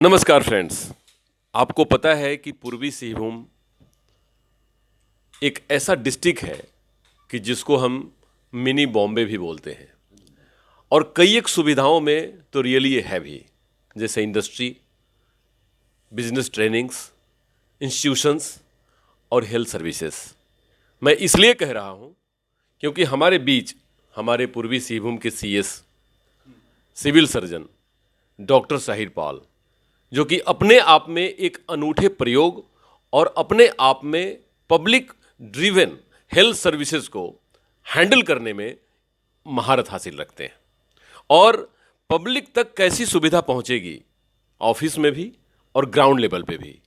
नमस्कार फ्रेंड्स। आपको पता है कि पूर्वी सिंहभूम एक ऐसा डिस्ट्रिक्ट है कि जिसको हम मिनी बॉम्बे भी बोलते हैं और कई एक सुविधाओं में तो रियली ये है भी, जैसे इंडस्ट्री, बिजनेस ट्रेनिंग्स, इंस्टीट्यूशंस और हेल्थ सर्विसेज। मैं इसलिए कह रहा हूँ क्योंकि हमारे बीच हमारे पूर्वी सिंहभूम के CS, civil surgeon doctor Sahir Pal, जो कि अपने आप में एक अनूठे प्रयोग और अपने आप में पब्लिक ड्रिवन हेल्थ सर्विसेज को हैंडल करने में महारत हासिल रखते हैं और पब्लिक तक कैसी सुविधा पहुंचेगी, ऑफिस में भी और ग्राउंड लेवल पे भी,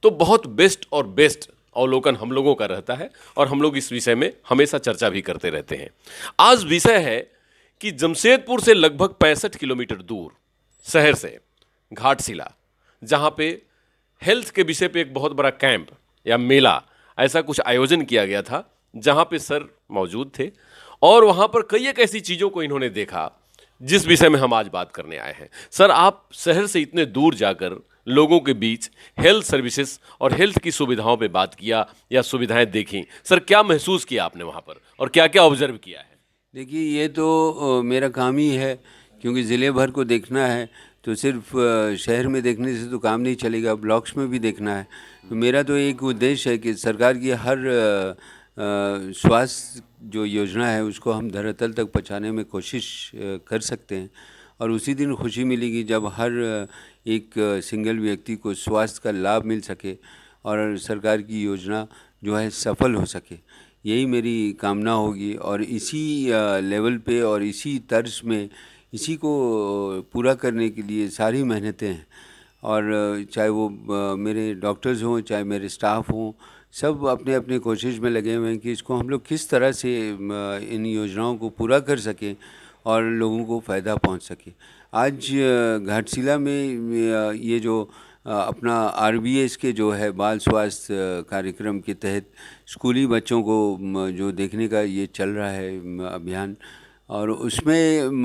तो बहुत बेस्ट और बेस्ट अवलोकन हम लोगों का रहता है और हम लोग इस विषय में हमेशा चर्चा भी करते रहते हैं। आज विषय है कि जमशेदपुर से लगभग 65 किलोमीटर दूर शहर से घाटशिला, जहाँ पे हेल्थ के विषय पे एक बहुत बड़ा कैंप या मेला ऐसा कुछ आयोजन किया गया था, जहाँ पे सर मौजूद थे और वहाँ पर कई एक ऐसी चीज़ों को इन्होंने देखा जिस विषय में हम आज बात करने आए हैं। सर, आप शहर से इतने दूर जाकर लोगों के बीच हेल्थ सर्विसेज और हेल्थ की सुविधाओं पे बात किया या सुविधाएं देखी, सर क्या महसूस किया आपने वहाँ पर और क्या क्या ऑब्जर्व किया है? देखिए, ये तो मेरा काम ही है, क्योंकि ज़िले भर को देखना है। तो सिर्फ शहर में देखने से तो काम नहीं चलेगा, ब्लॉक्स में भी देखना है। तो मेरा तो एक उद्देश्य है कि सरकार की हर स्वास्थ्य जो योजना है उसको हम धरातल तक पहुंचाने में कोशिश कर सकते हैं। और उसी दिन खुशी मिलेगी जब हर एक सिंगल व्यक्ति को स्वास्थ्य का लाभ मिल सके और सरकार की योजना जो है सफल हो सके। यही मेरी कामना होगी और इसी लेवल पे और इसी तर्ज में इसी को पूरा करने के लिए सारी मेहनतें हैं। और चाहे वो मेरे डॉक्टर्स हों, चाहे मेरे स्टाफ हों, सब अपने अपने कोशिश में लगे हुए हैं कि इसको हम लोग किस तरह से इन योजनाओं को पूरा कर सकें और लोगों को फ़ायदा पहुंच सके। आज घाटशिला में ये जो अपना आरबीएस के जो है बाल स्वास्थ्य कार्यक्रम के तहत स्कूली बच्चों को जो देखने का ये चल रहा है अभियान, और उसमें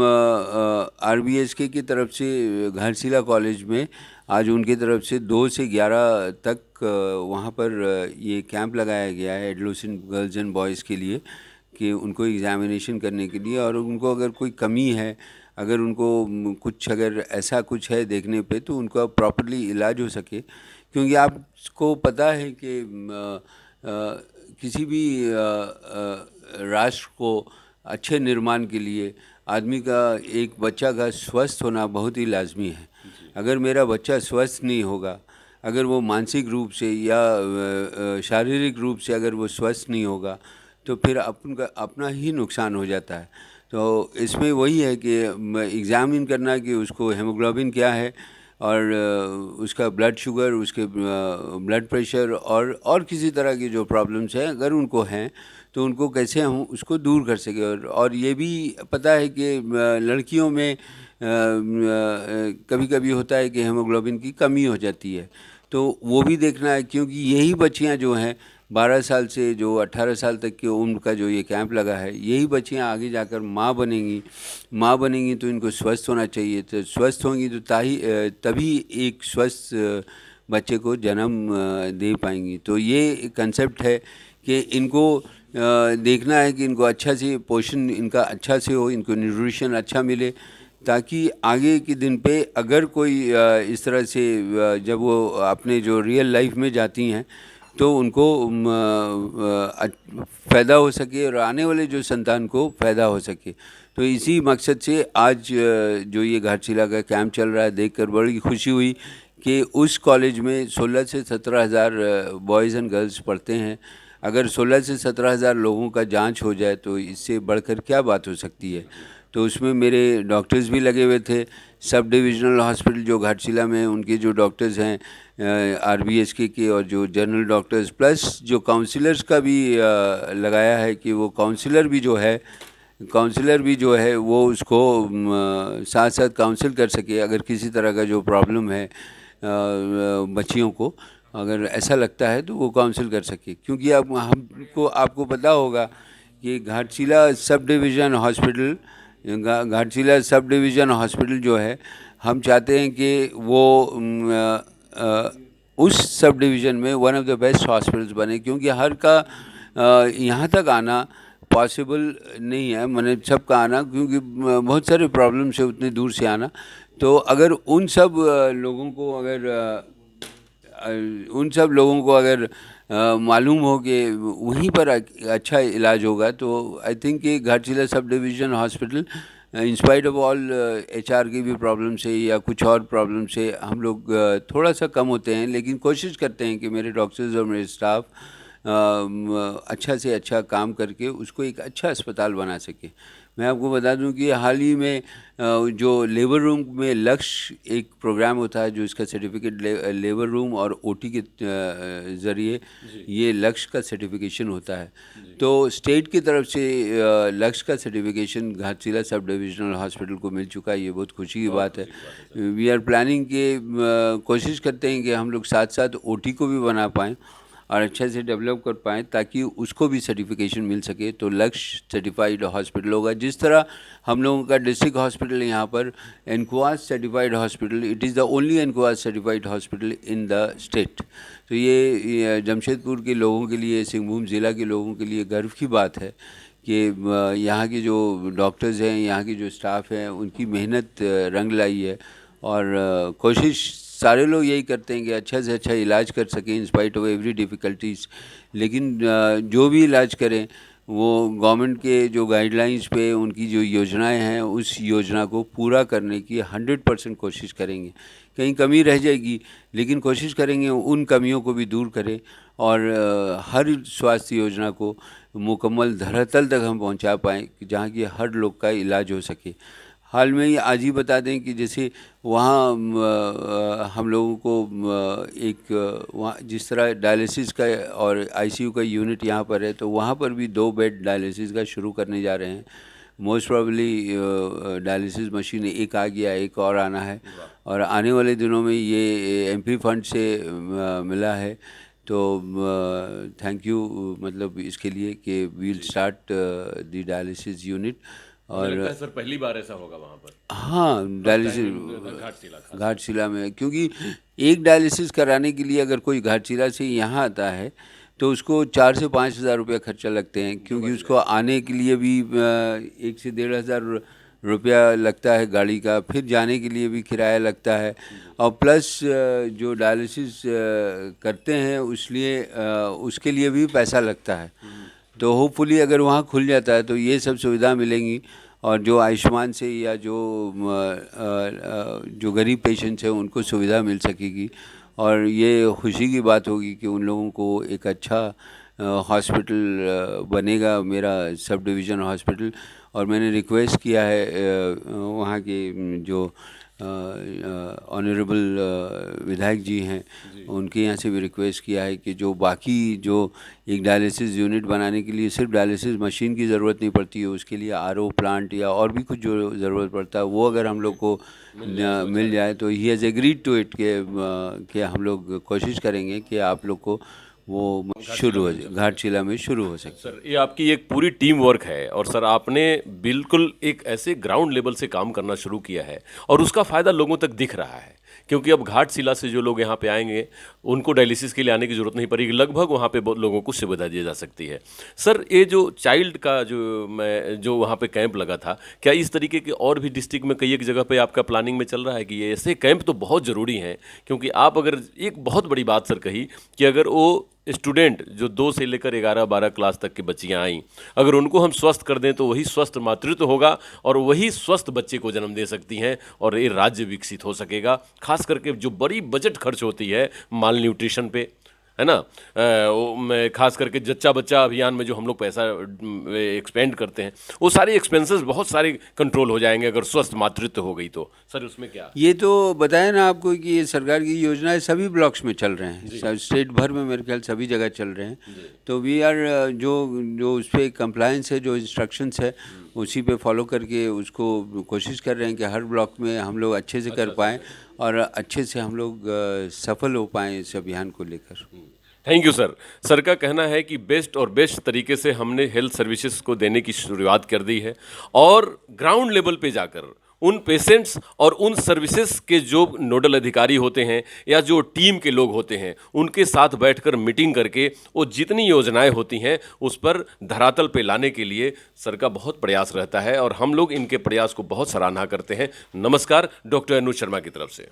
आरबीएसके की तरफ से घाटशिला कॉलेज में आज उनकी तरफ से 2 से 11 तक वहाँ पर ये कैंप लगाया गया है एडोलेसेंट गर्ल्स एंड बॉयज़ के लिए, कि उनको एग्ज़ामिनेशन करने के लिए, और उनको अगर कोई कमी है, अगर उनको कुछ अगर ऐसा कुछ है देखने पे, तो उनका प्रॉपर्ली इलाज हो सके। क्योंकि आपको पता है कि किसी भी राष्ट्र को अच्छे निर्माण के लिए आदमी का एक बच्चा का स्वस्थ होना बहुत ही लाजमी है। अगर मेरा बच्चा स्वस्थ नहीं होगा, अगर वो मानसिक रूप से या शारीरिक रूप से अगर वो स्वस्थ नहीं होगा, तो फिर अपना ही नुकसान हो जाता है। तो इसमें वही है कि एग्ज़ामिन करना कि उसको हेमोग्लोबिन क्या है और उसका ब्लड शुगर, उसके ब्लड प्रेशर और किसी तरह की जो प्रॉब्लम्स हैं अगर उनको हैं, तो उनको कैसे हम उसको दूर कर सकें। और ये भी पता है कि लड़कियों में कभी कभी होता है कि हेमोग्लोबिन की कमी हो जाती है, तो वो भी देखना है। क्योंकि यही बच्चियां जो हैं 12 साल से जो 18 साल तक की उम्र का जो ये कैंप लगा है, यही बच्चियां आगे जाकर माँ बनेंगी तो इनको स्वस्थ होना चाहिए। तो स्वस्थ होंगी तो तभी एक स्वस्थ बच्चे को जन्म दे पाएंगी। तो ये कंसेप्ट है कि इनको देखना है कि इनको अच्छा से पोषण इनका अच्छा से हो, इनको न्यूट्रिशन अच्छा मिले, ताकि आगे के दिन पे अगर कोई इस तरह से जब वो अपने जो रियल लाइफ में जाती हैं तो उनको फ़ायदा हो सके और आने वाले जो संतान को फ़ायदा हो सके। तो इसी मकसद से आज जो ये घाटशिला का कैंप चल रहा है, देखकर बड़ी खुशी हुई कि उस कॉलेज में 16 से 17 हज़ार बॉयज़ एंड गर्ल्स पढ़ते हैं। अगर 16 से 17 हज़ार लोगों का जांच हो जाए तो इससे बढ़कर क्या बात हो सकती है। तो उसमें मेरे डॉक्टर्स भी लगे हुए थे। सब डिविजनल हॉस्पिटल जो घाटशिला में, उनके जो डॉक्टर्स हैं आरबीएसके के और जो जनरल डॉक्टर्स, प्लस जो काउंसलर्स का भी लगाया है कि वो काउंसलर भी जो है वो उसको साथ साथ काउंसिल कर सके। अगर किसी तरह का जो प्रॉब्लम है बच्चियों को अगर ऐसा लगता है तो वो काउंसिल कर सके। क्योंकि अब आपको पता होगा कि घाटशिला सब डिवीज़न हॉस्पिटल जो है हम चाहते हैं कि वो उस सब डिवीज़न में one of the best hospitals बने, क्योंकि हर का यहाँ तक आना पॉसिबल नहीं है, मैंने सबका आना, क्योंकि बहुत सारे प्रॉब्लम से उतनी दूर से आना। तो अगर उन सब लोगों को अगर मालूम हो कि वहीं पर अच्छा इलाज होगा, तो आई थिंक कि Ghatshila sub division hospital in spite of all HR की भी प्रॉब्लम से या कुछ और प्रॉब्लम से हम लोग थोड़ा सा कम होते हैं, लेकिन कोशिश करते हैं कि मेरे डॉक्टर्स और मेरे स्टाफ अच्छा से अच्छा काम करके उसको एक अच्छा अस्पताल बना सके। मैं आपको बता दूं कि हाल ही में जो लेबर रूम में लक्ष्य एक प्रोग्राम होता है, जो इसका सर्टिफिकेट लेबर रूम और OT के ज़रिए ये लक्ष्य का सर्टिफिकेशन होता है। तो स्टेट की तरफ से लक्ष्य का certification Ghatshila sub divisional hospital को मिल चुका है। ये बहुत खुशी की बात है। वी आर प्लानिंग के कोशिश करते हैं कि हम लोग साथ साथ OT को भी बना पाएँ और अच्छे से डेवलप कर पाएँ, ताकि उसको भी सर्टिफिकेशन मिल सके। तो लक्ष्य सर्टिफाइड हॉस्पिटल होगा, जिस तरह हम लोगों का डिस्ट्रिक्ट हॉस्पिटल यहाँ पर NQAS certified hospital, it is the only NQAS certified hospital in the state. तो ये जमशेदपुर के लोगों के लिए, सिंहभूम ज़िला के लोगों के लिए गर्व की बात है कि यहाँ के जो डॉक्टर्स हैं, यहाँ की जो स्टाफ हैं, उनकी मेहनत रंग लाई है। और कोशिश सारे लोग यही करते हैं कि अच्छा से अच्छा इलाज कर सकें in spite of every difficulties. लेकिन जो भी इलाज करें वो गवर्नमेंट के जो गाइडलाइंस पे उनकी जो योजनाएं हैं, उस योजना को पूरा करने की 100% कोशिश करेंगे। कहीं कमी रह जाएगी, लेकिन कोशिश करेंगे उन कमियों को भी दूर करें और हर स्वास्थ्य योजना को मुकम्मल धरातल तक हम पहुंचा पाएँ, जहां कि हर लोग का इलाज हो सके। हाल में ही आज ही बता दें कि जैसे वहाँ हम लोगों को वहाँ जिस तरह डायलिसिस का और ICU का यूनिट यहाँ पर है, तो वहाँ पर भी 2 बेड डायलिसिस का शुरू करने जा रहे हैं। मोस्ट प्रॉब्ली डायलिसिस मशीन एक आ गया, एक और आना है, और आने वाले दिनों में ये MP फंड से मिला है। तो थैंक यू मतलब इसके लिए कि we'll start the dialysis unit. और लगता है सर पहली बार ऐसा होगा वहाँ पर। हाँ, डायलिसिस घाटशिला घाटशिला में, क्योंकि एक डायलिसिस कराने के लिए अगर कोई घाटशिला से यहाँ आता है तो उसको 4 से 5 हज़ार रुपया खर्चा लगते हैं, क्योंकि उसको आने के लिए भी 1 से 1.5 हज़ार रुपया लगता है गाड़ी का, फिर जाने के लिए भी किराया लगता है, और प्लस जो डायलिसिस करते हैं उसके लिए भी पैसा लगता है। तो होपफुली अगर वहाँ खुल जाता है तो ये सब सुविधा मिलेंगी, और जो आयुष्मान से या जो गरीब पेशेंट्स हैं उनको सुविधा मिल सकेगी। और ये खुशी की बात होगी कि उन लोगों को एक अच्छा हॉस्पिटल बनेगा, मेरा सब डिवीज़न हॉस्पिटल। और मैंने रिक्वेस्ट किया है वहाँ के जो ऑनरेबल विधायक जी हैं, उनके यहाँ से भी रिक्वेस्ट किया है कि जो बाकी जो एक डायलिसिस यूनिट बनाने के लिए सिर्फ डायलिसिस मशीन की ज़रूरत नहीं पड़ती है, उसके लिए RO प्लांट या और भी कुछ जो ज़रूरत पड़ता है, वो अगर हम लोग को मिल जाए तो he has agreed to it कि हम लोग कोशिश करेंगे कि आप लोग को वो शुरू हो जाए, घाटशिला में शुरू हो सके। सर ये आपकी एक पूरी टीम वर्क है, और सर आपने बिल्कुल एक ऐसे ग्राउंड लेवल से काम करना शुरू किया है और उसका फ़ायदा लोगों तक दिख रहा है। क्योंकि अब घाटशिला से जो लोग यहाँ पे आएंगे उनको डायलिसिस के लिए आने की ज़रूरत नहीं पड़ेगी, लगभग वहाँ पे बहुत लोगों को सुविधा दी जा सकती है। सर ये जो चाइल्ड का जो वहाँ पे कैंप लगा था, क्या इस तरीके के और भी डिस्ट्रिक्ट में कई एक जगह पे आपका प्लानिंग में चल रहा है कि ये ऐसे कैंप तो बहुत ज़रूरी हैं? क्योंकि आप अगर एक बहुत बड़ी बात सर कही कि अगर वो स्टूडेंट जो 2 से लेकर 11-12 क्लास तक की बच्चियां आई, अगर उनको हम स्वस्थ कर दें तो वही स्वस्थ मातृत्व होगा और वही स्वस्थ बच्चे को जन्म दे सकती हैं, और ये राज्य विकसित हो सकेगा। खास करके जो बड़ी बजट खर्च होती है माल न्यूट्रिशन पे, है ना, खास करके जच्चा बच्चा अभियान में जो हम लोग पैसा एक्सपेंड करते हैं, वो सारे एक्सपेंसेस बहुत सारे कंट्रोल हो जाएंगे अगर स्वस्थ मातृत्व हो गई तो। सर उसमें क्या? ये तो बताया ना आपको कि ये सरकार की योजनाएं सभी ब्लॉक्स में चल रहे हैं, स्टेट भर में मेरे ख्याल सभी जगह चल रहे हैं। तो वी आर जो उस पर कंप्लायंस है, जो इंस्ट्रक्शंस है, उसी पे फॉलो करके उसको कोशिश कर रहे हैं कि हर ब्लॉक में हम लोग अच्छे से कर पाएँ और अच्छे से हम लोग सफल हो पाएँ इस अभियान को लेकर। Thank you sir. सर का कहना है कि बेस्ट और बेस्ट तरीके से हमने हेल्थ सर्विसेज को देने की शुरुआत कर दी है, और ग्राउंड लेवल पे जाकर उन पेशेंट्स और उन सर्विसेज के जो नोडल अधिकारी होते हैं या जो टीम के लोग होते हैं उनके साथ बैठकर मीटिंग करके वो जितनी योजनाएं होती हैं उस पर धरातल पे लाने के लिए सर का बहुत प्रयास रहता है और हम लोग इनके प्रयास को बहुत सराहना करते हैं। नमस्कार डॉक्टर अनुज शर्मा की तरफ से।